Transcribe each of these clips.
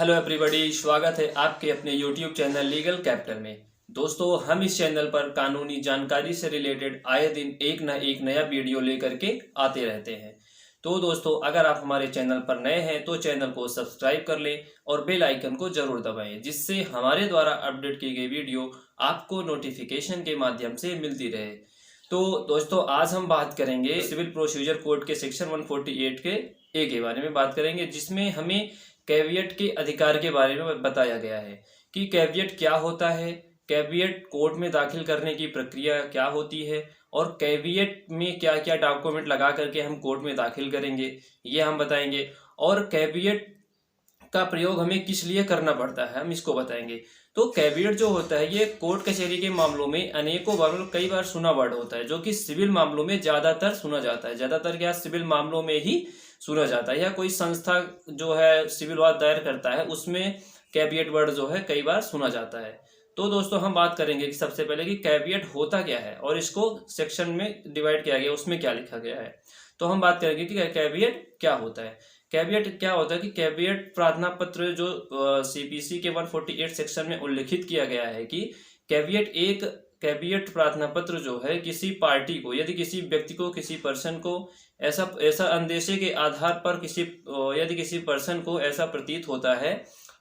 Hello everybody, स्वागत है आपके अपने यूट्यूब चैनल लीगल कैपिटल में। दोस्तों, हम इस चैनल पर कानूनी जानकारी से रिलेटेड आए दिन एक नया वीडियो लेकर के आते रहते हैं। तो दोस्तों, अगर आप हमारे चैनल पर नए हैं तो चैनल को सब्सक्राइब कर लें और बेल आइकन को जरूर दबाएं, जिससे हमारे द्वारा अपडेट की गई वीडियो आपको नोटिफिकेशन के माध्यम से मिलती रहे। तो दोस्तों, आज हम बात करेंगे सिविल प्रोसीजर कोड के सेक्शन 148 के ए के बारे में बात करेंगे, जिसमें हमें कैविएट के अधिकार के बारे में बताया गया है कि कैविएट क्या होता है, कैविएट कोर्ट में दाखिल करने की प्रक्रिया क्या होती है और कैविएट में क्या क्या डॉक्यूमेंट लगा करके हम कोर्ट में दाखिल करेंगे, ये हम बताएंगे। और कैविएट का प्रयोग हमें किस लिए करना पड़ता है, हम इसको बताएंगे। तो कैविएट जो होता है, ये कोर्ट कचहरी के मामलों में अनेकों बार कई बार सुना वर्ड होता है, जो कि सिविल मामलों में ज्यादातर सुना जाता है। ज्यादातर क्या, सिविल मामलों में ही सुना जाता है, या कोई संस्था जो है सिविल वाद दायर करता है उसमें कैविएट वर्ड जो है कई बार सुना जाता है। तो दोस्तों, हम बात करेंगे कि सबसे पहले कि कैविएट होता क्या है और इसको सेक्शन में डिवाइड किया गया, उसमें क्या लिखा गया है। तो हम बात करेंगे कि कैविएट क्या होता है। कैविएट क्या होता है कि कैविएट प्रार्थना पत्र जो सीपीसी के 148 सेक्शन में उल्लिखित किया गया है कि कैविएट प्रार्थना पत्र जो है किसी पार्टी को, यदि किसी व्यक्ति को, किसी पर्सन को ऐसा अंदेशे के आधार पर यदि किसी पर्सन को ऐसा प्रतीत होता है,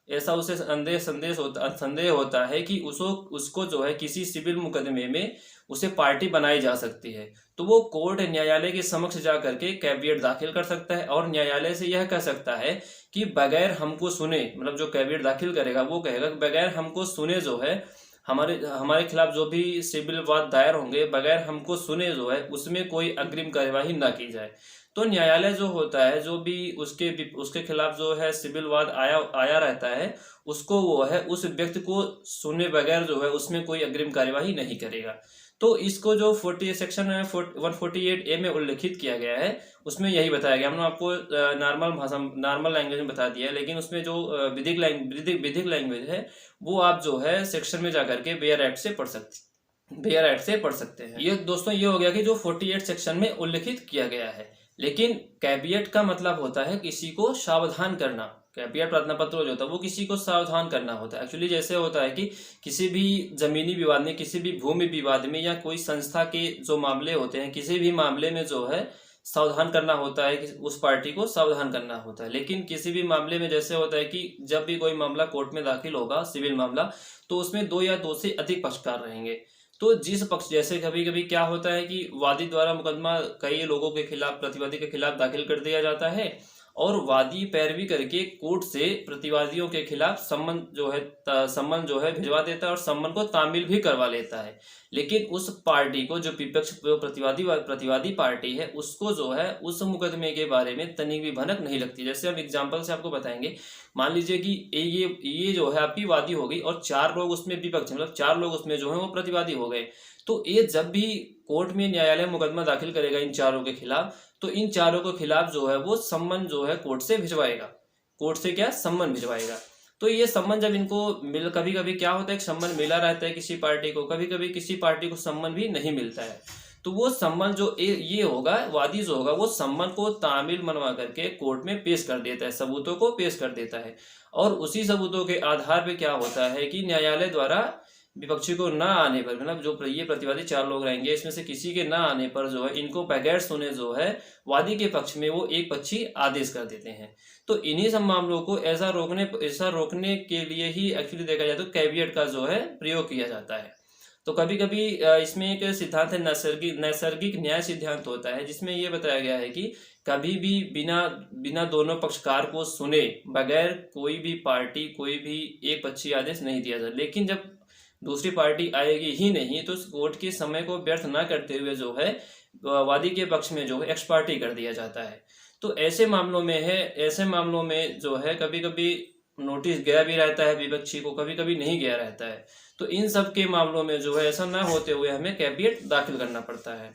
ऐसा उसे संदेह होता है कि उसको जो है किसी सिविल मुकदमे में उसे पार्टी बनाई जा सकती है, तो वो कोर्ट न्यायालय के समक्ष जा करके कैविएट दाखिल कर सकता है और न्यायालय से यह कह सकता है कि बगैर हमको सुने, मतलब जो कैविएट दाखिल करेगा वो कहेगा कि बगैर हमको सुने जो है हमारे खिलाफ जो भी सिविल वाद दायर होंगे, बगैर हमको सुने जो है उसमें कोई अग्रिम कार्यवाही न की जाए। तो न्यायालय जो होता है, जो भी उसके खिलाफ जो है सिविल वाद आया रहता है, उसको वो है उस व्यक्ति को सुने बगैर जो है उसमें कोई अग्रिम कार्यवाही नहीं करेगा। तो इसको जो 40 सेक्शन 148 ए में उल्लिखित किया गया है उसमें यही बताया गया। हमने आपको नॉर्मल लैंग्वेज में बता दिया है, लेकिन उसमें जो विधिक लैंग्वेज है वो आप जो है सेक्शन में जाकर के बेयर एक्ट से पढ़ सकते हैं। ये दोस्तों, ये हो गया कि जो 48 सेक्शन में उल्लिखित किया गया है। लेकिन कैविएट का मतलब होता है किसी को सावधान करना। कैविएट प्रार्थना पत्र जो होता है वो किसी को सावधान करना होता है। एक्चुअली जैसे होता है कि किसी भी जमीनी विवाद में, किसी भी भूमि विवाद में, या कोई संस्था के जो मामले होते हैं, किसी भी मामले में जो है सावधान करना होता है कि उस पार्टी को सावधान करना होता है। लेकिन किसी भी मामले में जैसे होता है कि जब भी कोई मामला कोर्ट में दाखिल होगा, सिविल मामला, तो उसमें 2 या 2 से अधिक पक्षकार रहेंगे। तो जिस पक्ष, जैसे कभी कभी क्या होता है कि वादी द्वारा मुकदमा कई लोगों के खिलाफ, प्रतिवादी के खिलाफ दाखिल कर दिया जाता है और वादी पैरवी करके कोर्ट से प्रतिवादियों के खिलाफ सम्मन जो है भिजवा देता है और सम्मन को तामील भी करवा लेता है। लेकिन उस पार्टी को, जो विपक्ष प्रतिवादी पार्टी है, उसको जो है उस मुकदमे के बारे में तनिक भी भनक नहीं लगती। जैसे हम एग्जाम्पल से आपको बताएंगे। मान लीजिए कि ये जो है आपकी वादी हो गई और 4 लोग उसमें विपक्ष, मतलब 4 लोग उसमें जो है वो प्रतिवादी हो गए। तो ये जब भी कोर्ट में न्यायालय मुकदमा दाखिल करेगा इन चारों के खिलाफ, तो इन चारों के खिलाफ जो है वो सम्मन जो है कोर्ट से भिजवाएगा। कोर्ट से क्या, सम्मन भिजवाएगा। तो ये सम्मन जब इनको कभी कभी क्या होता है, सम्मन मिला रहता है किसी पार्टी को, कभी कभी किसी पार्टी को सम्मन भी नहीं मिलता है। तो वो सम्मन जो ये होगा, वादी जो होगा वो सम्मन को तामील मनवा करके कोर्ट में पेश कर देता है, सबूतों को पेश कर देता है। और उसी सबूतों के आधार पे क्या होता है कि न्यायालय द्वारा विपक्षी को न आने पर, मतलब जो ये प्रतिवादी 4 लोग रहेंगे, इसमें से किसी के न आने पर जो है इनको बगैर सुने जो है वादी के पक्ष में वो एक पक्षी आदेश कर देते हैं। तो इन्हीं सब मामलों को ऐसा रोकने के लिए ही एक्चुअली देखा जाए तो कैविएट का जो है प्रयोग किया जाता है। तो कभी कभी इसमें एक सिद्धांत है, नैसर्गिक न्याय सिद्धांत होता है, जिसमें ये बताया गया है कि कभी भी बिना दोनों पक्षकार को सुने बगैर कोई भी पार्टी, कोई भी एक पक्षी आदेश नहीं दिया जाता। लेकिन जब दूसरी पार्टी आएगी ही नहीं तो कोर्ट के समय को व्यर्थ ना करते हुए जो है वादी के पक्ष में जो है एक्स पार्टी कर दिया जाता है। तो ऐसे मामलों में जो है कभी कभी नोटिस गया भी रहता है विपक्षी को, कभी कभी नहीं गया रहता है। तो इन सब के मामलों में जो है ऐसा ना होते हुए हमें कैविएट दाखिल करना पड़ता है।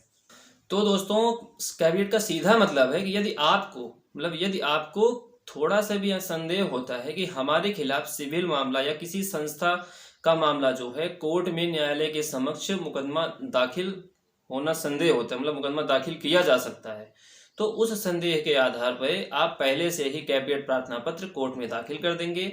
तो दोस्तों, कैविएट का सीधा मतलब है कि यदि आपको थोड़ा सा भी संदेह होता है कि हमारे खिलाफ सिविल मामला या किसी संस्था का मामला जो है कोर्ट में न्यायालय के समक्ष मुकदमा दाखिल होना संदेह होता है, मतलब मुकदमा दाखिल किया जा सकता है, तो उस संदेह के आधार पर आप पहले से ही कैविएट प्रार्थना पत्र कोर्ट में दाखिल कर देंगे।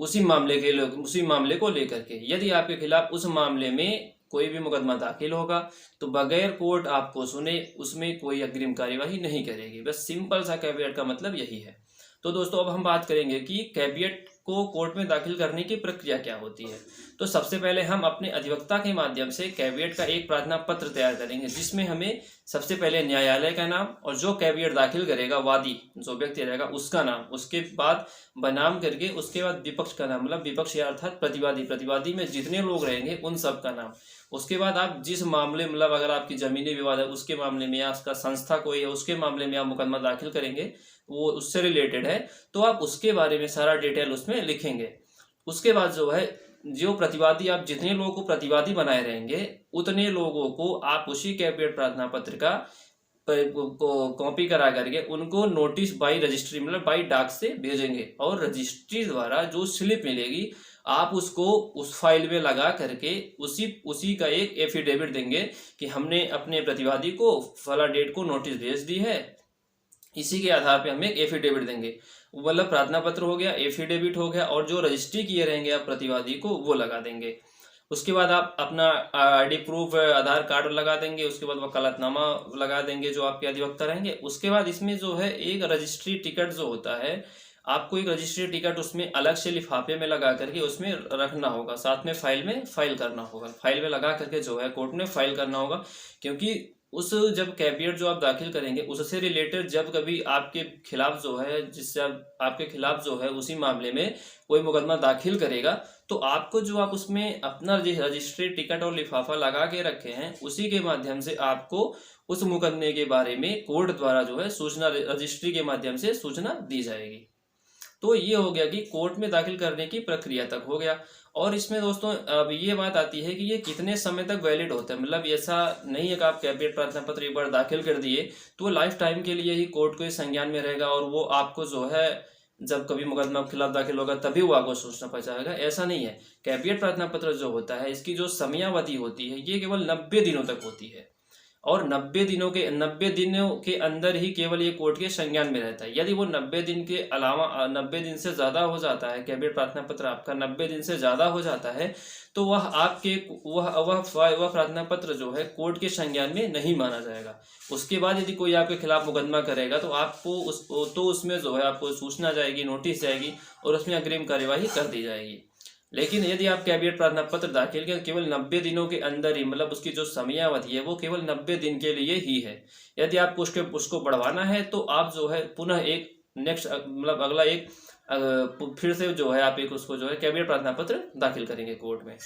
उसी मामले को लेकर के। यदि आपके खिलाफ उस मामले में कोई भी मुकदमा दाखिल होगा तो बगैर कोर्ट आपको सुने उसमें कोई अग्रिम कार्यवाही नहीं करेगी। बस सिंपल सा कैविएट का मतलब यही है। तो दोस्तों अब हम बात करेंगे कि कैविएट को कोर्ट में दाखिल करने की प्रक्रिया क्या होती है। तो सबसे पहले हम अपने अधिवक्ता के माध्यम से कैविएट का एक प्रार्थना पत्र तैयार करेंगे, जिसमें हमें सबसे पहले न्यायालय का नाम और जो कैविएट दाखिल करेगा वादी जो व्यक्ति रहेगा उसका नाम, उसके बाद बनाम करके उसके बाद विपक्ष का नाम, मतलब विपक्ष या अर्थात प्रतिवादी में जितने लोग रहेंगे उन सब का नाम। उसके बाद आप जिस मामले, मतलब अगर आपकी जमीनी विवाद है उसके मामले में या उसका संस्था कोई है उसके मामले में आप मुकदमा दाखिल करेंगे, वो उससे रिलेटेड है तो आप उसके बारे में सारा डिटेल उसमें लिखेंगे। उसके बाद जो है जो प्रतिवादी, आप जितने लोगों को प्रतिवादी बनाए रहेंगे उतने लोगों को आप उसी कैविएट प्रार्थना पत्र का कॉपी करा करके उनको नोटिस बाई रजिस्ट्री, मतलब बाई डाक से भेजेंगे और रजिस्ट्री द्वारा जो स्लिप मिलेगी आप उसको उस फाइल में लगा करके उसी का एक एफिडेविट देंगे कि हमने अपने प्रतिवादी को फला डेट को नोटिस भेज दी है। इसी के आधार पे हम एक एफिडेविट देंगे, मतलब प्रार्थना पत्र हो गया, एफिडेविट हो गया, और जो रजिस्ट्री किए रहेंगे आप प्रतिवादी को वो लगा देंगे। उसके बाद आप अपना आईडी प्रूफ, आधार कार्ड लगा देंगे। उसके बाद वकालतनामा लगा देंगे जो आपके अधिवक्ता रहेंगे। उसके बाद इसमें जो है एक रजिस्ट्री टिकट जो होता है, आपको एक रजिस्ट्री टिकट उसमें अलग से लिफाफे में लगा करके उसमें रखना होगा, साथ में फाइल करना होगा। फाइल में लगा करके जो है कोर्ट में फाइल करना होगा, क्योंकि उस जब कैविएट जो आप दाखिल करेंगे उससे रिलेटेड जब कभी आपके खिलाफ जो है, जिससे आपके खिलाफ जो है उसी मामले में कोई मुकदमा दाखिल करेगा तो आपको जो आप उसमें अपना रजिस्ट्री टिकट और लिफाफा लगा के रखे हैं उसी के माध्यम से आपको उस मुकदमे के बारे में कोर्ट द्वारा जो है सूचना, रजिस्ट्री के माध्यम से सूचना दी जाएगी। तो ये हो गया कि कोर्ट में दाखिल करने की प्रक्रिया तक हो गया। और इसमें दोस्तों अब ये बात आती है कि ये कितने समय तक वैलिड होता है। मतलब ऐसा नहीं है कि आप कैविएट प्रार्थना पत्र एक बार दाखिल कर दिए तो वो लाइफ टाइम के लिए ही कोर्ट के संज्ञान में रहेगा और वो आपको जो है जब कभी मुकदमा के खिलाफ दाखिल होगा तभी वो आपको सूचना पहुंचाएगा। ऐसा नहीं है। कैविएट प्रार्थना पत्र जो होता है इसकी जो समयावधि होती है ये केवल 90 दिनों तक होती है और 90 दिनों के अंदर ही केवल ये कोर्ट के संज्ञान में रहता है। यदि वो 90 दिन के अलावा 90 दिन से ज़्यादा हो जाता है, कैविएट प्रार्थना पत्र आपका 90 दिन से ज़्यादा हो जाता है तो वह प्रार्थना पत्र जो है कोर्ट के संज्ञान में नहीं माना जाएगा। उसके बाद यदि कोई आपके खिलाफ मुकदमा करेगा तो आपको उसमें जो है आपको सूचना जाएगी, नोटिस जाएगी और उसमें अग्रिम कार्यवाही कर दी जाएगी। लेकिन यदि आप कैविएट प्रार्थना पत्र दाखिल करें केवल 90 दिनों के अंदर ही, मतलब उसकी जो समयावधि है वो केवल 90 दिन के लिए ही है। यदि आपको उसको बढ़वाना है तो आप जो है पुनः एक मतलब अगला एक फिर से जो है आप एक उसको जो है कैविएट प्रार्थना पत्र दाखिल करेंगे कोर्ट में।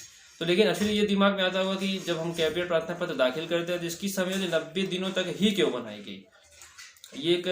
तो लेकिन एक्चुअली ये दिमाग में आता होगा कि जब हम कैविएट प्रार्थना पत्र दाखिल करते हैं तो इसकी समयावधि 90 दिनों तक ही क्यों बनाई गई, ये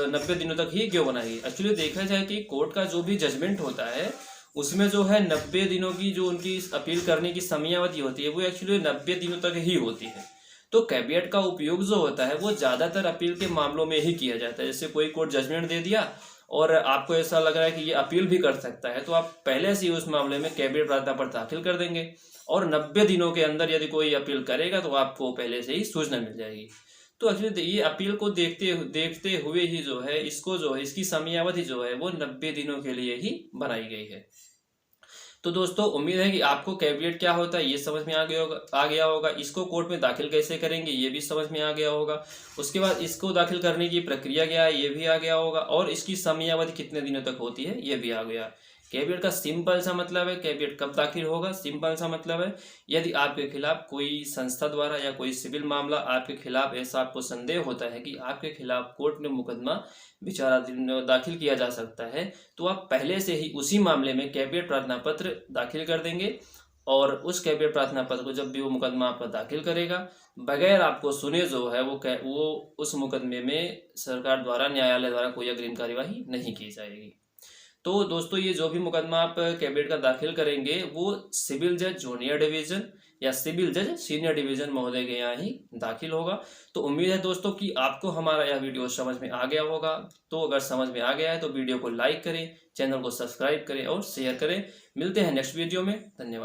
90 दिनों तक ही क्यों बनाई गई। एक्चुअली देखा जाए कि कोर्ट का जो भी जजमेंट होता है उसमें जो है 90 दिनों की जो उनकी अपील करने की समयावधि होती है वो एक्चुअली 90 दिनों तक ही होती है। तो कैविएट का उपयोग जो होता है वो ज़्यादातर अपील के मामलों में ही किया जाता है। जैसे कोई कोर्ट जजमेंट दे दिया और आपको ऐसा लग रहा है कि ये अपील भी कर सकता है तो आप पहले से ही उस मामले में कैविएट प्रार्थना पत्र दाखिल कर देंगे और 90 दिनों के अंदर यदि कोई अपील करेगा तो आपको पहले से ही सूचना मिल जाएगी। तो एक्चुअली ये अपील को देखते हुए ही जो है इसको जो है इसकी समयावधि जो है वो 90 दिनों के लिए ही बनाई गई है। तो दोस्तों उम्मीद है कि आपको कैविएट क्या होता है ये समझ में आ गया होगा। इसको कोर्ट में दाखिल कैसे करेंगे ये भी समझ में आ गया होगा। उसके बाद इसको दाखिल करने की प्रक्रिया क्या है ये भी आ गया होगा और इसकी समयावधि कितने दिनों तक होती है ये भी आ गया। कैविएट का सिंपल सा मतलब है कैविएट कब दाखिल होगा, सिंपल सा मतलब है यदि आपके खिलाफ कोई संस्था द्वारा या कोई सिविल मामला आपके खिलाफ ऐसा आपको संदेह होता है कि आपके खिलाफ कोर्ट में मुकदमा विचाराधीन दाखिल किया जा सकता है तो आप पहले से ही उसी मामले में कैविएट प्रार्थना पत्र दाखिल कर देंगे और उस कैविएट प्रार्थना पत्र को जब भी वो मुकदमा आपका दाखिल करेगा बगैर आपको सुने जो है वो उस मुकदमे में सरकार द्वारा, न्यायालय द्वारा कोई अग्रिम कार्यवाही नहीं की जाएगी। तो दोस्तों ये जो भी मुकदमा आप कैविएट का दाखिल करेंगे वो सिविल जज जूनियर डिवीजन या सिविल जज सीनियर डिवीजन महोदय के यहाँ ही दाखिल होगा। तो उम्मीद है दोस्तों कि आपको हमारा यह वीडियो समझ में आ गया होगा। तो अगर समझ में आ गया है तो वीडियो को लाइक करें, चैनल को सब्सक्राइब करें और शेयर करें। मिलते हैं नेक्स्ट वीडियो में। धन्यवाद।